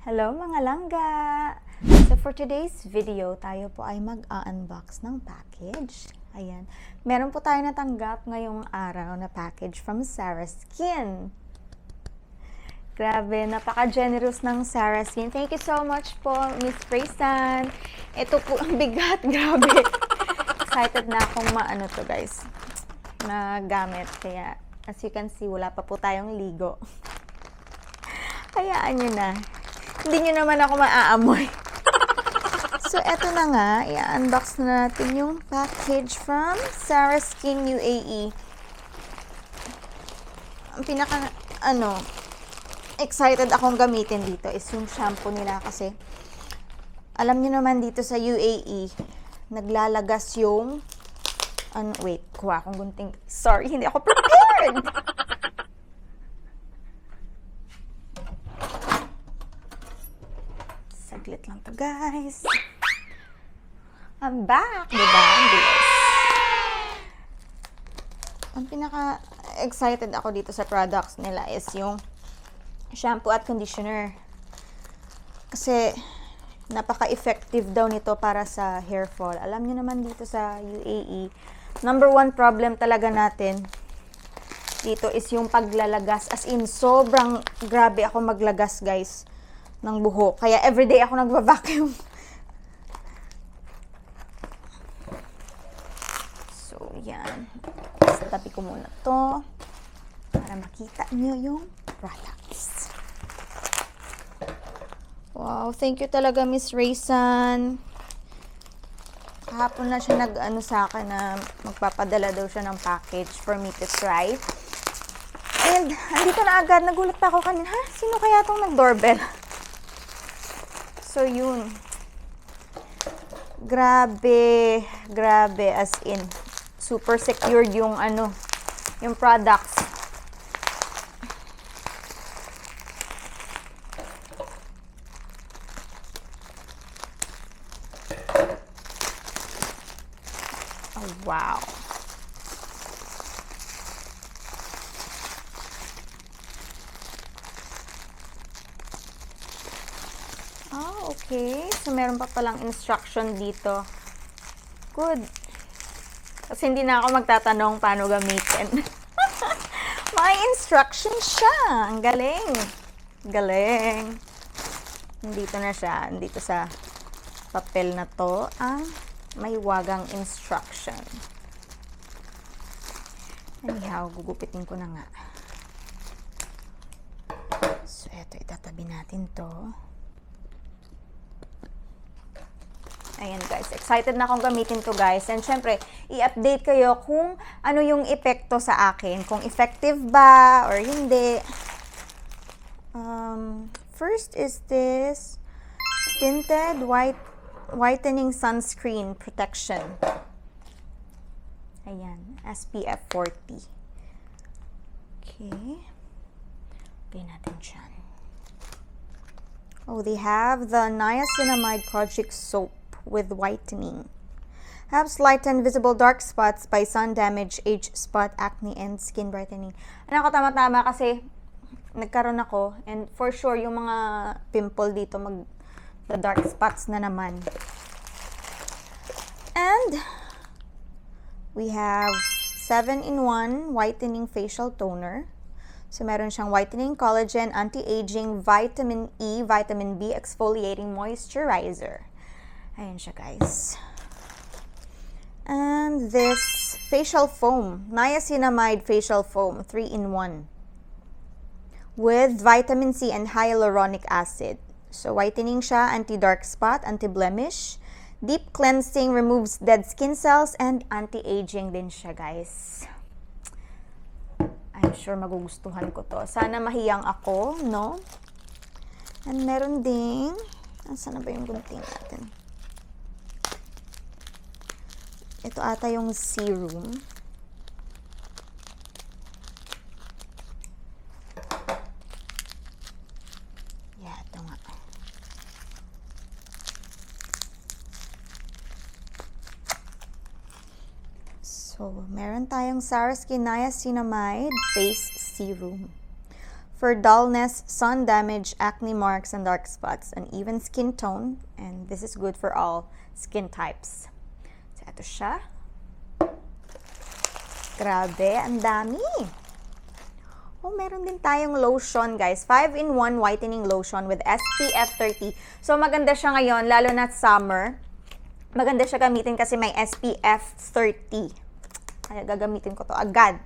Hello mga langga! So for today's video, tayo po ay mag-unbox ng package. Ayan. Meron po tayo natanggap ngayong araw na package from Sarah Skin. Grabe, napaka-generous ng Sarah Skin. Thank you so much po, Miss Freysan. Ito po ang bigat, grabe. Excited na akong maano to guys, na gamit. Kaya as you can see, wala pa po tayong ligo. Hayaan nyo na. Hindi nyo naman ako maaamoy. So, eto na nga. I-unbox na natin yung package from Sarah Skin UAE. Ang pinaka, excited akong gamitin dito is yung shampoo nila kasi alam nyo naman dito sa UAE, naglalagas yung, wait, kuha akong gunting. Sorry, hindi ako prepared! Saglit lang to guys. I'm back, diba? Ang bilis. Ang pinaka-excited ako dito sa products nila is yung shampoo at conditioner. Kasi napaka-effective daw nito para sa hair fall. Alam niyo naman dito sa UAE, number one problem talaga natin dito is yung paglalagas. As in, sobrang grabe ako maglagas guys ng buhok. Kaya everyday ako nagva-vacuum. So, yan. Tabi ko muna to para makita nyo yung products. Wow, thank you talaga Miss Raysan. Kahapon na siya nag-ano sa akin na magpapadala daw siya ng package for me to try. And, andito na agad. Nagulat pa ako kanina. Ha? Sino kaya itong nag-doorbell? So, yun. Grabe. Grabe. As in, super secured yung yung products. Oh, wow. Oh, okay. So, meron pa palang instruction dito. Good. Kasi hindi na ako magtatanong paano gamitin. May instruction siya. Ang galing. Galing. Nandito na siya. Nandito sa papel na to ang may wagang instruction. Anyhow, gugupitin ko na nga. So, eto, itatabi natin to. Ayan guys, excited na akong gamitin to guys. And syempre, i-update kayo kung ano yung epekto sa akin. Kung effective ba or hindi. First is this tinted whitening sunscreen protection. Ayan, SPF 40. Okay. Lagay natin dyan. Oh, they have the niacinamide Kojic soap with whitening. Helps lighten visible dark spots by sun damage, age spot, acne, and skin brightening. Ano ako, tama-tama kasi nagkaroon ako and for sure yung mga pimple dito the dark spots na naman. And we have 7-in-1 whitening facial toner. So meron siyang whitening, collagen, anti-aging, vitamin E, vitamin B, exfoliating moisturizer. Ayan siya guys. And this facial foam, niacinamide facial foam, 3-in-1 with vitamin C and hyaluronic acid. So whitening siya, anti-dark spot, anti-blemish, deep cleansing, removes dead skin cells, and anti-aging din siya guys. I'm sure magugustuhan ko to. Sana mahiyang ako, no? And meron ding, saan na ba yung gunting natin? Ito ata yung serum. Yeah, ito nga. So, meron tayong Sarah Skin Niacinamide Face Serum. for dullness, sun damage, acne marks, and dark spots, uneven skin tone, and this is good for all skin types. So, ito siya. Grabe, ang dami. Oh, meron din tayong lotion, guys. 5-in-1 whitening lotion with SPF 30. So, maganda siya ngayon, lalo na summer. Maganda siya gamitin kasi may SPF 30. Kaya gagamitin ko to agad.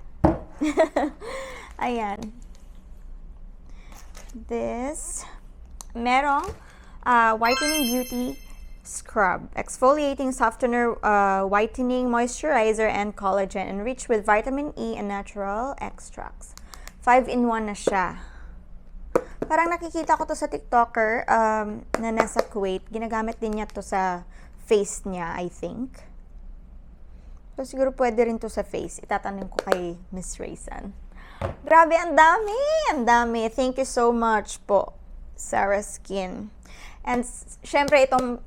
Ayan. This, merong whitening beauty scrub, exfoliating softener, whitening moisturizer, and collagen, enriched with vitamin E and natural extracts. 5-in-1 na siya. Parang nakikita ko to sa TikToker na nasa Kuwait. Ginagamit din niya to sa face niya, I think. So, siguro pwede rin to sa face. Itatanong ko kay Miss Raysan. Grabe, ang dami! Ang dami. Thank you so much po, Sarah Skin. And, syempre, itong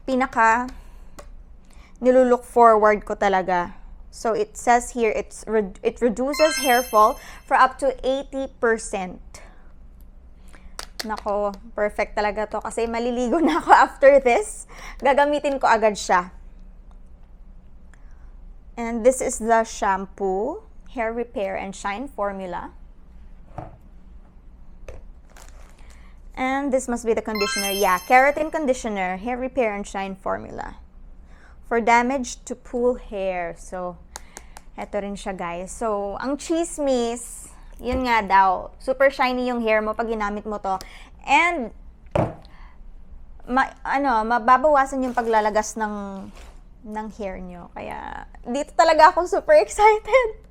pinaka nilulook forward ko talaga. So, it says here, it reduces hair fall for up to 80%. Nako, perfect talaga to kasi maliligo na ako after this. Gagamitin ko agad siya. And this is the shampoo, Hair Repair and Shine Formula. And this must be the conditioner. Yeah, Keratin Conditioner, Hair Repair and Shine Formula. For damage to pull hair. So, eto rin siya, guys. So, ang chismis, yun nga daw, super shiny yung hair mo pag ginamit mo to. And, mababawasan yung paglalagas ng hair nyo. Kaya, dito talaga ako super excited.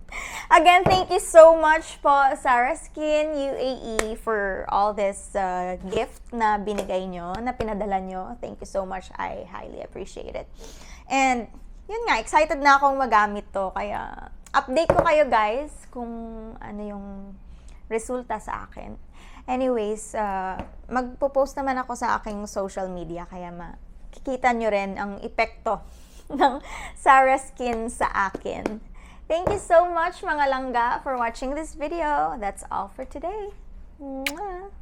Again, thank you so much po, Sarah Skin UAE, for all this gift na binigay nyo, na pinadala nyo. Thank you so much. I highly appreciate it. And, yun nga, excited na akong magamit to. Kaya, update ko kayo, guys, kung ano yung resulta sa akin. Anyways, magpo-post naman ako sa aking social media, kaya makikita nyo rin ang epekto ng Sarah Skin sa akin. Thank you so much, mga langga, for watching this video. That's all for today. Mwah!